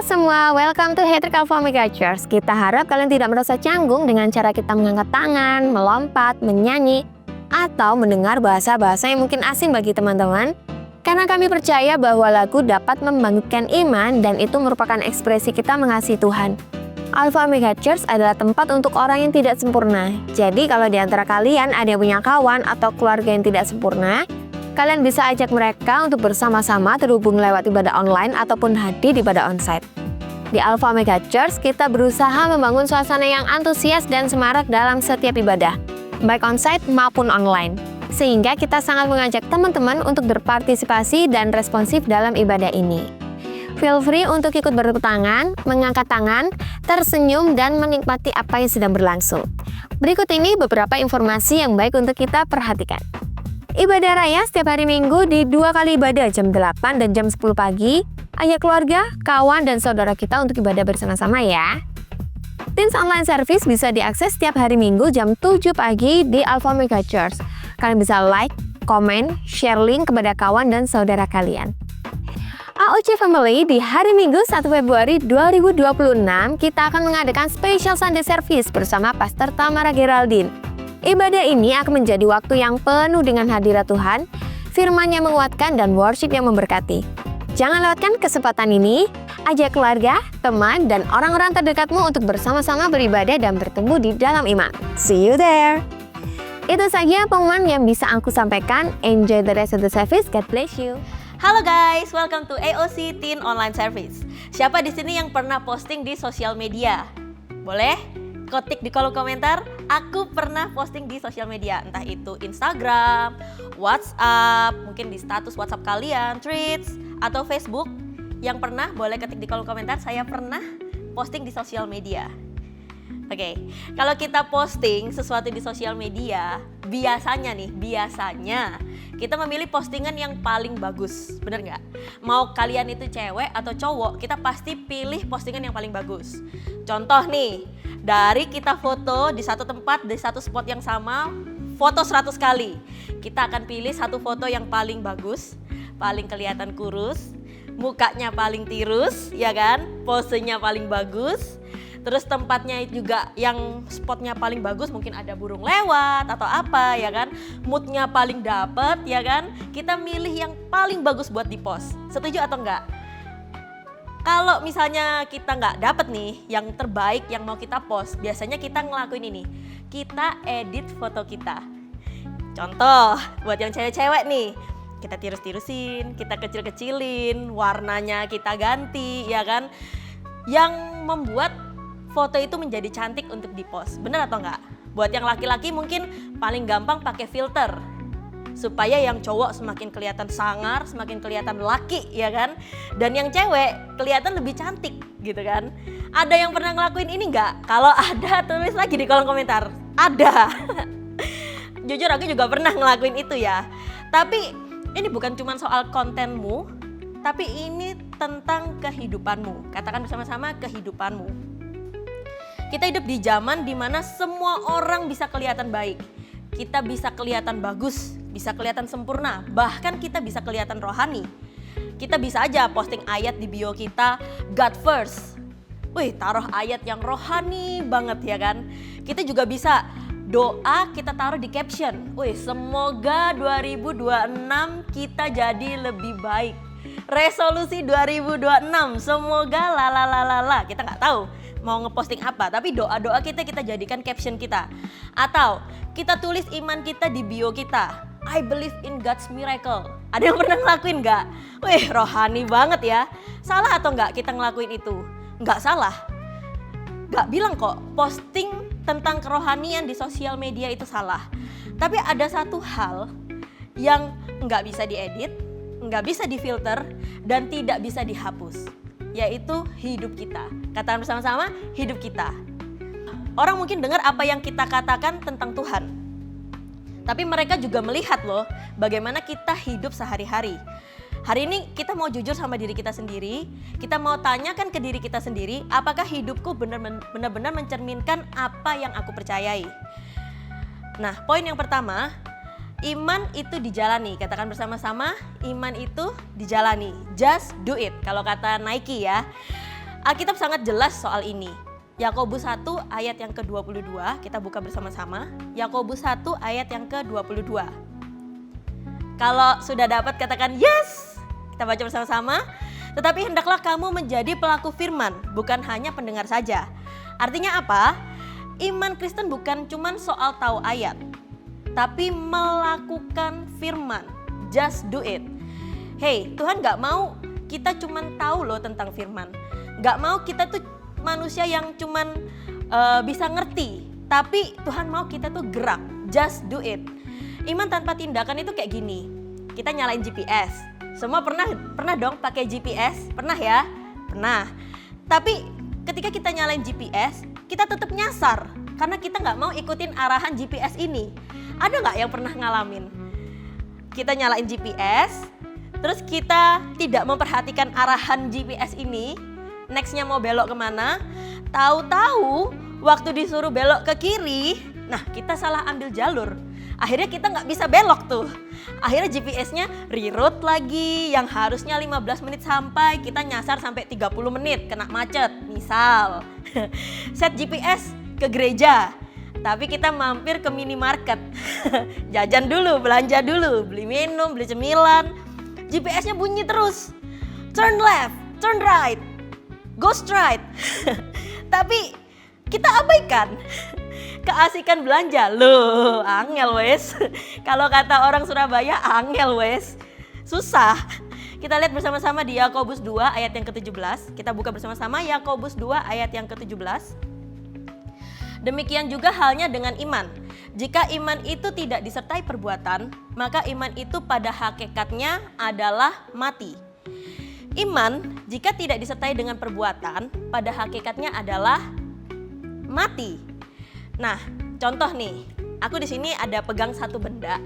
Halo semua, welcome to Hattrick Alpha Omega Church. Kita harap kalian tidak merasa canggung dengan cara kita mengangkat tangan, melompat, menyanyi, atau mendengar bahasa-bahasa yang mungkin asing bagi teman-teman. Karena kami percaya bahwa lagu dapat membangkitkan iman dan itu merupakan ekspresi kita mengasihi Tuhan. Alpha Omega Church adalah tempat untuk orang yang tidak sempurna. Jadi kalau di antara kalian ada yang punya kawan atau keluarga yang tidak sempurna, kalian bisa ajak mereka untuk bersama-sama terhubung lewat ibadah online ataupun hadir di ibadah onsite. Di Alpha Omega Church, kita berusaha membangun suasana yang antusias dan semarak dalam setiap ibadah, baik onsite maupun online. Sehingga kita sangat mengajak teman-teman untuk berpartisipasi dan responsif dalam ibadah ini. Feel free untuk ikut bertepuk tangan, mengangkat tangan, tersenyum, dan menikmati apa yang sedang berlangsung. Berikut ini beberapa informasi yang baik untuk kita perhatikan. Ibadah raya setiap hari Minggu di 2 kali ibadah jam 8 dan jam 10 pagi. Ajak keluarga, kawan, dan saudara kita untuk ibadah bersama-sama ya. Teens online service bisa diakses setiap hari Minggu jam 7 pagi di Alpha Omega Church. Kalian bisa like, komen, share link kepada kawan dan saudara kalian. AOC Family di hari Minggu 1 Februari 2026 kita akan mengadakan special Sunday service bersama Pastor Tamara Geraldine. Ibadah ini akan menjadi waktu yang penuh dengan hadirat Tuhan, firman yang menguatkan dan worship yang memberkati. Jangan lewatkan kesempatan ini, ajak keluarga, teman, dan orang-orang terdekatmu untuk bersama-sama beribadah dan bertemu di dalam iman. See you there! Itu saja pengumuman yang bisa aku sampaikan. Enjoy the rest of the service. God bless you. Halo guys, welcome to AOC Teen Online Service. Siapa di sini yang pernah posting di sosial media? Boleh? Ketik di kolom komentar, aku pernah posting di sosial media, entah itu Instagram, WhatsApp, mungkin di status WhatsApp kalian, Threads, atau Facebook. Yang pernah, boleh ketik di kolom komentar, saya pernah posting di sosial media. Oke, kalau kita posting sesuatu di sosial media, biasanya kita memilih postingan yang paling bagus, bener nggak? Mau kalian itu cewek atau cowok, kita pasti pilih postingan yang paling bagus. Contoh nih, dari kita foto di satu tempat, di satu spot yang sama, foto 100 kali. Kita akan pilih satu foto yang paling bagus, paling kelihatan kurus, mukanya paling tirus, ya kan? Posenya paling bagus. Terus tempatnya juga yang spotnya paling bagus, mungkin ada burung lewat atau apa, ya kan? Moodnya paling dapet, ya kan? Kita milih yang paling bagus buat di-post. Setuju atau enggak? Kalau misalnya kita nggak dapet nih yang terbaik yang mau kita post, biasanya kita ngelakuin ini. Kita edit foto kita. Contoh, buat yang cewek-cewek nih, kita tirus-tirusin, kita kecil-kecilin, warnanya kita ganti, ya kan? Yang membuat foto itu menjadi cantik untuk di-post. Bener atau enggak? Buat yang laki-laki mungkin paling gampang pakai filter. Supaya yang cowok semakin kelihatan sangar, semakin kelihatan laki, ya kan? Dan yang cewek kelihatan lebih cantik, gitu kan? Ada yang pernah ngelakuin ini enggak? Kalau ada, tulis lagi di kolom komentar. Ada. Jujur aku juga pernah ngelakuin itu ya. Tapi ini bukan cuma soal kontenmu, tapi ini tentang kehidupanmu. Katakan bersama-sama kehidupanmu. Kita hidup di zaman dimana semua orang bisa kelihatan baik. Kita bisa kelihatan bagus, bisa kelihatan sempurna, bahkan kita bisa kelihatan rohani. Kita bisa aja posting ayat di bio kita, God first. Wih, taruh ayat yang rohani banget, ya kan? Kita juga bisa doa kita taruh di caption. Wih, semoga 2026 kita jadi lebih baik. Resolusi 2026, semoga lalalala. Kita nggak tahu mau ngeposting apa, tapi doa-doa kita jadikan caption kita. Atau kita tulis iman kita di bio kita, I believe in God's miracle. Ada yang pernah ngelakuin nggak? Wih, rohani banget ya. Salah atau nggak kita ngelakuin itu? Nggak salah. Nggak bilang kok posting tentang kerohanian di sosial media itu salah. Tapi ada satu hal yang nggak bisa diedit, nggak bisa difilter, dan tidak bisa dihapus, yaitu hidup kita. Katakan bersama-sama, hidup kita. Orang mungkin dengar apa yang kita katakan tentang Tuhan, tapi mereka juga melihat loh bagaimana kita hidup sehari-hari. Hari ini kita mau jujur sama diri kita sendiri, kita mau tanyakan ke diri kita sendiri, apakah hidupku benar-benar mencerminkan apa yang aku percayai. Nah, poin yang pertama, iman itu dijalani. Katakan bersama-sama, iman itu dijalani. Just do it, kalau kata Nike ya. Alkitab sangat jelas soal ini. Yakobus 1 ayat yang ke-22, kita buka bersama-sama. Yakobus 1 ayat yang ke-22. Kalau sudah dapat katakan yes. Kita baca bersama-sama. Tetapi hendaklah kamu menjadi pelaku firman, bukan hanya pendengar saja. Artinya apa? Iman Kristen bukan cuma soal tahu ayat, tapi melakukan firman. Just do it. Hey, Tuhan gak mau kita cuma tahu loh tentang firman. Gak mau kita tuh manusia yang cuma bisa ngerti, tapi Tuhan mau kita tuh gerak. Just do it. Iman tanpa tindakan itu kayak gini. Kita nyalain GPS. Semua pernah dong pakai GPS? Pernah ya? Pernah. Tapi ketika kita nyalain GPS, kita tetap nyasar karena kita nggak mau ikutin arahan GPS ini. Ada nggak yang pernah ngalamin? Kita nyalain GPS, terus kita tidak memperhatikan arahan GPS ini. Nextnya mau belok kemana? Tahu-tahu waktu disuruh belok ke kiri, nah kita salah ambil jalur. Akhirnya kita nggak bisa belok tuh. Akhirnya GPS-nya reroute lagi, yang harusnya 15 menit sampai, kita nyasar sampai 30 menit, kena macet. Misal, set GPS ke gereja, tapi kita mampir ke minimarket. Jajan dulu, belanja dulu, beli minum, beli cemilan. GPS-nya bunyi terus. Turn left, turn right, go straight. Tapi kita abaikan keasikan belanja. Loh, angel wes. Kalau kata orang Surabaya, angel wes. Susah. Kita lihat bersama-sama di Yakobus 2 ayat yang ke-17. Kita buka bersama-sama Yakobus 2 ayat yang ke-17. Demikian juga halnya dengan iman. Jika iman itu tidak disertai perbuatan, maka iman itu pada hakikatnya adalah mati. Iman jika tidak disertai dengan perbuatan, pada hakikatnya adalah mati. Nah, contoh nih, aku di sini ada pegang satu benda.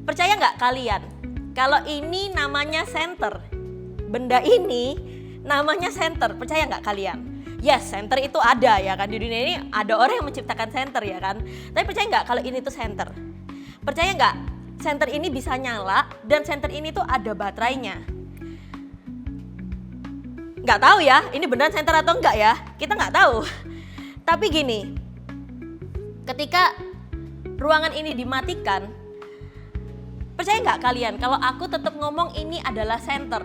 Percaya nggak kalian? Kalau ini namanya senter, benda ini namanya senter. Percaya nggak kalian? Yes, senter itu ada ya kan, di dunia ini ada orang yang menciptakan senter ya kan. Tapi percaya nggak kalau ini tuh senter? Percaya nggak senter ini bisa nyala dan senter ini tuh ada baterainya? Nggak tahu ya, ini beneran senter atau enggak ya? Kita nggak tahu. Tapi gini, ketika ruangan ini dimatikan, percaya nggak kalian kalau aku tetap ngomong ini adalah senter?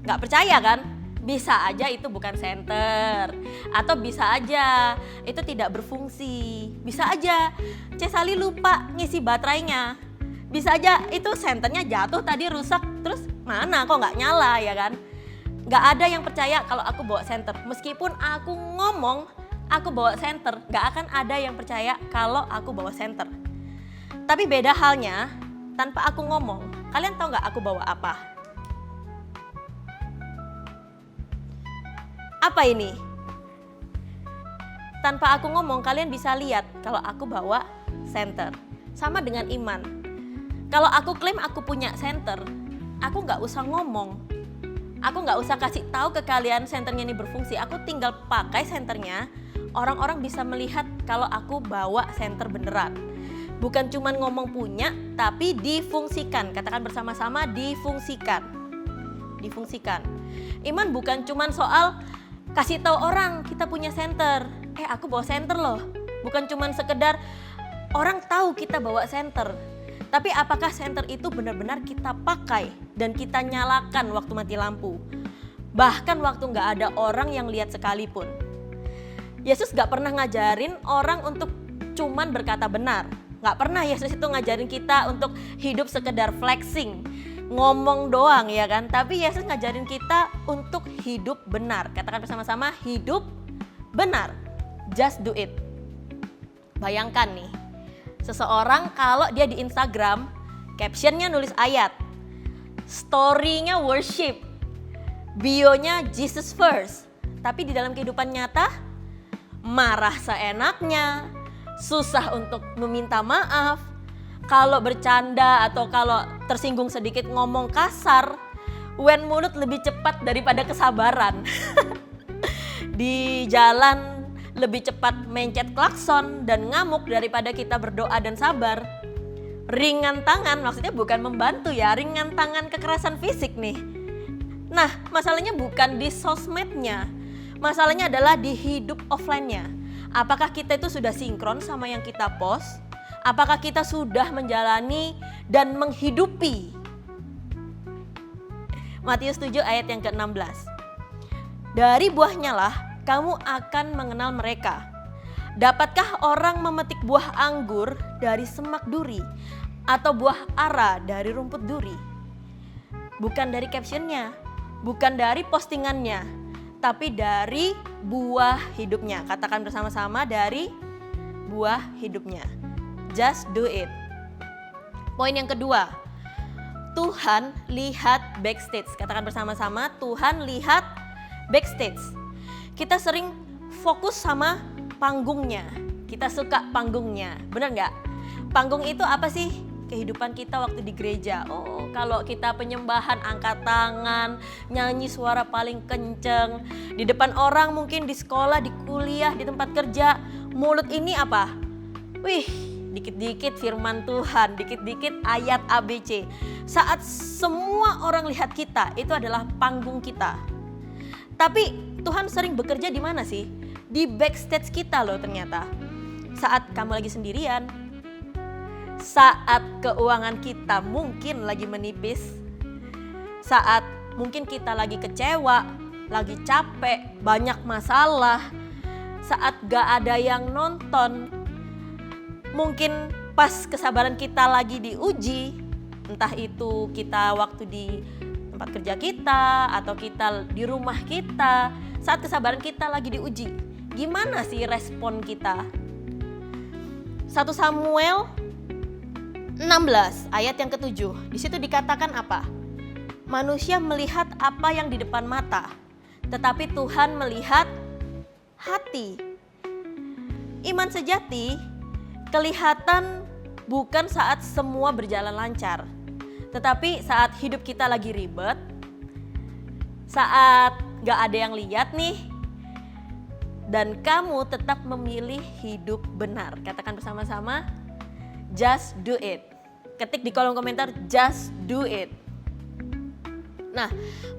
Nggak percaya kan? Bisa aja itu bukan senter, atau bisa aja itu tidak berfungsi, bisa aja Cesali lupa ngisi baterainya, bisa aja itu senternya jatuh tadi rusak, terus mana kok nggak nyala ya kan? Nggak ada yang percaya kalau aku bawa senter, meskipun aku ngomong aku bawa senter, gak akan ada yang percaya kalau aku bawa senter. Tapi beda halnya, tanpa aku ngomong, kalian tahu gak aku bawa apa? Apa ini? Tanpa aku ngomong, kalian bisa lihat kalau aku bawa senter. Sama dengan iman. Kalau aku klaim aku punya senter, aku gak usah ngomong. Aku gak usah kasih tahu ke kalian senternya ini berfungsi, aku tinggal pakai senternya. Orang-orang bisa melihat kalau aku bawa senter beneran. Bukan cuma ngomong punya, tapi difungsikan. Katakan bersama-sama, difungsikan. Difungsikan. Iman bukan cuma soal kasih tahu orang kita punya senter. Aku bawa senter loh. Bukan cuma sekedar orang tahu kita bawa senter. Tapi apakah senter itu benar-benar kita pakai dan kita nyalakan waktu mati lampu? Bahkan waktu nggak ada orang yang lihat sekalipun. Yesus gak pernah ngajarin orang untuk cuman berkata benar. Gak pernah Yesus itu ngajarin kita untuk hidup sekedar flexing, ngomong doang ya kan. Tapi Yesus ngajarin kita untuk hidup benar. Katakan bersama-sama, hidup benar. Just do it. Bayangkan nih, seseorang kalau dia di Instagram, captionnya nulis ayat, story-nya worship, bio-nya Jesus first. Tapi di dalam kehidupan nyata, marah seenaknya, susah untuk meminta maaf, kalau bercanda atau kalau tersinggung sedikit ngomong kasar, wen mulut lebih cepat daripada kesabaran. Di jalan lebih cepat mencet klakson dan ngamuk daripada kita berdoa dan sabar. Ringan tangan, maksudnya bukan membantu ya, ringan tangan kekerasan fisik nih. Nah, masalahnya bukan di sosmednya. Masalahnya adalah di hidup offline-nya. Apakah kita itu sudah sinkron sama yang kita post? Apakah kita sudah menjalani dan menghidupi? Matius 7 ayat yang ke-16. Dari buahnya lah kamu akan mengenal mereka. Dapatkah orang memetik buah anggur dari semak duri atau buah ara dari rumput duri? Bukan dari captionnya, bukan dari postingannya, tapi dari buah hidupnya. Katakan bersama-sama, dari buah hidupnya. Just do it. Poin yang kedua, Tuhan lihat backstage. Katakan bersama-sama, Tuhan lihat backstage. Kita sering fokus sama panggungnya. Kita suka panggungnya, benar nggak? Panggung itu apa sih? Kehidupan kita waktu di gereja. Oh, kalau kita penyembahan, angkat tangan, nyanyi suara paling kenceng. Di depan orang mungkin, di sekolah, di kuliah, di tempat kerja. Mulut ini apa? Wih, dikit-dikit firman Tuhan, dikit-dikit ayat ABC. Saat semua orang lihat kita, itu adalah panggung kita. Tapi Tuhan sering bekerja di mana sih? Di backstage kita loh ternyata. Saat kamu lagi sendirian, saat keuangan kita mungkin lagi menipis, saat mungkin kita lagi kecewa, lagi capek, banyak masalah, saat gak ada yang nonton, mungkin pas kesabaran kita lagi diuji, entah itu kita waktu di tempat kerja kita atau kita di rumah kita, saat kesabaran kita lagi diuji, gimana sih respon kita? 1 Samuel 16 ayat yang ke-7, di situ dikatakan apa? Manusia melihat apa yang di depan mata, tetapi Tuhan melihat hati. Iman sejati kelihatan bukan saat semua berjalan lancar, tetapi saat hidup kita lagi ribet, saat gak ada yang lihat nih, dan kamu tetap memilih hidup benar. Katakan bersama-sama, just do it. Ketik di kolom komentar, just do it. Nah,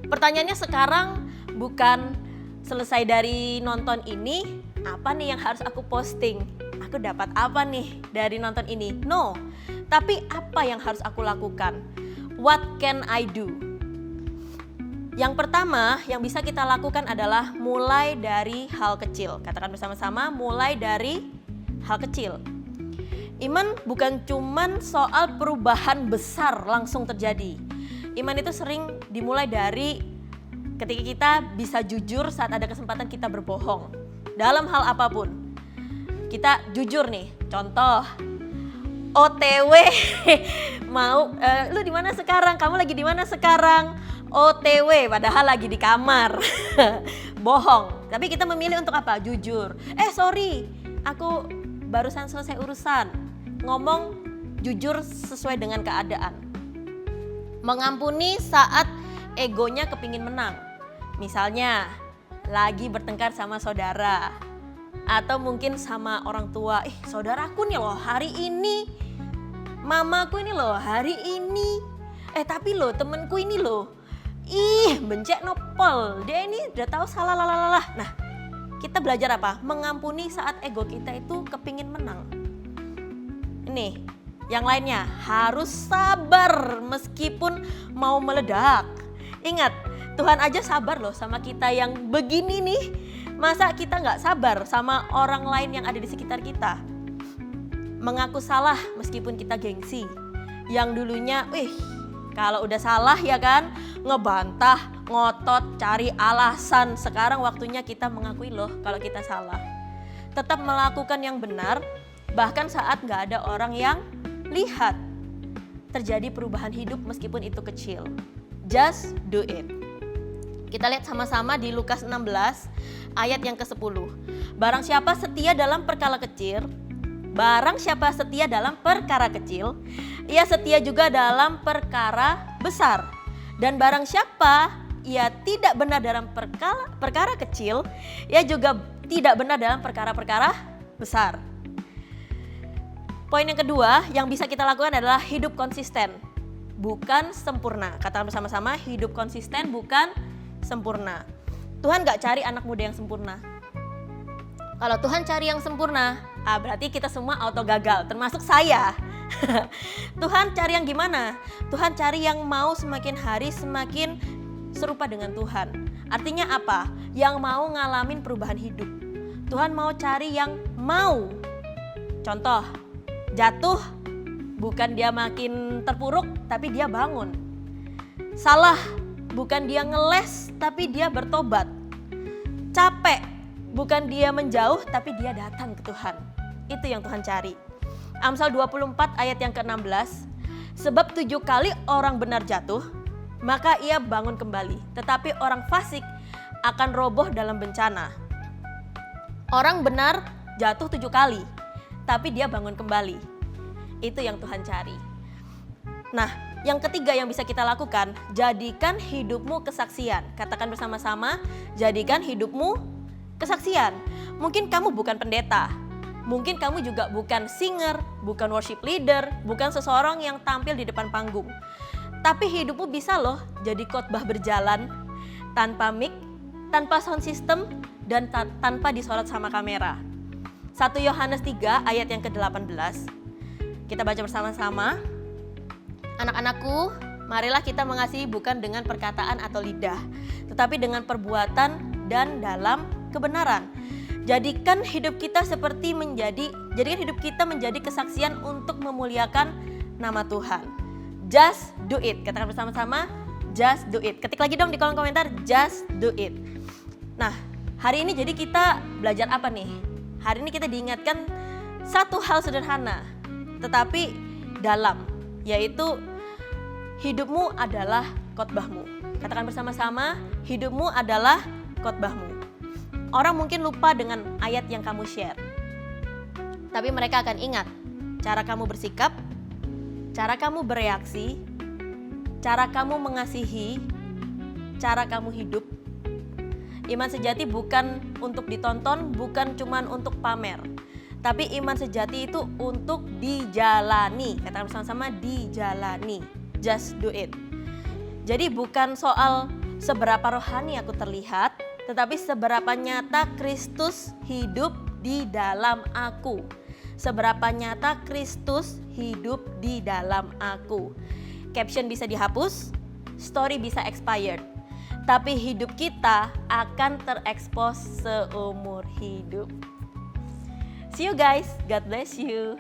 pertanyaannya sekarang bukan selesai dari nonton ini, apa nih yang harus aku posting? Aku dapat apa nih dari nonton ini? No, tapi apa yang harus aku lakukan? What can I do? Yang pertama yang bisa kita lakukan adalah mulai dari hal kecil. Katakan bersama-sama, mulai dari hal kecil. Iman bukan cuman soal perubahan besar langsung terjadi. Iman itu sering dimulai dari ketika kita bisa jujur saat ada kesempatan kita berbohong. Dalam hal apapun. Kita jujur nih, contoh OTW mau lu di mana sekarang? Kamu lagi di mana sekarang? OTW padahal lagi di kamar. Bohong. Tapi kita memilih untuk apa? Jujur. Sorry, aku barusan selesai urusan. Ngomong jujur sesuai dengan keadaan. Mengampuni saat egonya kepingin menang. Misalnya lagi bertengkar sama saudara, atau mungkin sama orang tua. Saudaraku nih loh hari ini, mamaku ini loh hari ini. Tapi loh temenku ini loh, bencek nopol, dia ini udah tahu salah lalalah. Nah, kita belajar apa? Mengampuni saat ego kita itu kepingin menang. Ini, yang lainnya harus sabar meskipun mau meledak. Ingat, Tuhan aja sabar loh sama kita yang begini nih. Masa kita gak sabar sama orang lain yang ada di sekitar kita? Mengaku salah meskipun kita gengsi. Yang dulunya, kalau udah salah ya kan, ngebantah, ngotot, cari alasan. Sekarang waktunya kita mengakui loh kalau kita salah. Tetap melakukan yang benar, bahkan saat gak ada orang yang lihat. Terjadi perubahan hidup meskipun itu kecil. Just do it. Kita lihat sama-sama di Lukas 16 ayat yang ke-10. Barang siapa setia dalam perkara kecil, ia setia juga dalam perkara besar. Dan barang siapa ia tidak benar dalam perkara kecil, ia juga tidak benar dalam perkara-perkara besar. Poin yang kedua yang bisa kita lakukan adalah hidup konsisten. bukan sempurna. Katakan bersama-sama, hidup konsisten bukan sempurna. Tuhan gak cari anak muda yang sempurna. Kalau Tuhan cari yang sempurna, berarti kita semua auto gagal, termasuk saya. Tuhan cari yang gimana? Tuhan cari yang mau semakin hari semakin serupa dengan Tuhan. Artinya apa? Yang mau ngalamin perubahan hidup. Tuhan mau cari yang mau. Contoh, jatuh, bukan dia makin terpuruk, tapi dia bangun. Salah, bukan dia ngeles, tapi dia bertobat. Capek, bukan dia menjauh, tapi dia datang ke Tuhan. Itu yang Tuhan cari. Amsal 24 ayat yang ke-16. Sebab 7 kali orang benar jatuh, maka ia bangun kembali. Tetapi orang fasik akan roboh dalam bencana. Orang benar jatuh 7 kali, tapi dia bangun kembali. Itu yang Tuhan cari. Nah, yang ketiga yang bisa kita lakukan, jadikan hidupmu kesaksian. Katakan bersama-sama, jadikan hidupmu kesaksian. Mungkin kamu bukan pendeta, mungkin kamu juga bukan singer, bukan worship leader, bukan seseorang yang tampil di depan panggung. Tapi hidupmu bisa loh jadi khotbah berjalan tanpa mic, tanpa sound system, dan tanpa disorot sama kamera. 1 Yohanes 3 ayat yang ke-18. Kita baca bersama-sama. Anak-anakku, marilah kita mengasihi bukan dengan perkataan atau lidah, tetapi dengan perbuatan dan dalam kebenaran. Jadikan hidup kita menjadi kesaksian untuk memuliakan nama Tuhan. Just do it. Katakan bersama-sama, just do it. Ketik lagi dong di kolom komentar, just do it. Nah, hari ini jadi kita belajar apa nih? Hari ini kita diingatkan satu hal sederhana, tetapi dalam, yaitu hidupmu adalah khotbahmu. Katakan bersama-sama, hidupmu adalah khotbahmu. Orang mungkin lupa dengan ayat yang kamu share, tapi mereka akan ingat cara kamu bersikap, cara kamu bereaksi, cara kamu mengasihi, cara kamu hidup. Iman sejati bukan untuk ditonton, bukan cuman untuk pamer. Tapi iman sejati itu untuk dijalani. Katakan bersama-sama, dijalani. Just do it. Jadi bukan soal seberapa rohani aku terlihat, tetapi seberapa nyata Kristus hidup di dalam aku. Seberapa nyata Kristus hidup di dalam aku. Caption bisa dihapus, story bisa expired, tapi hidup kita akan terekspos seumur hidup. See you guys, God bless you.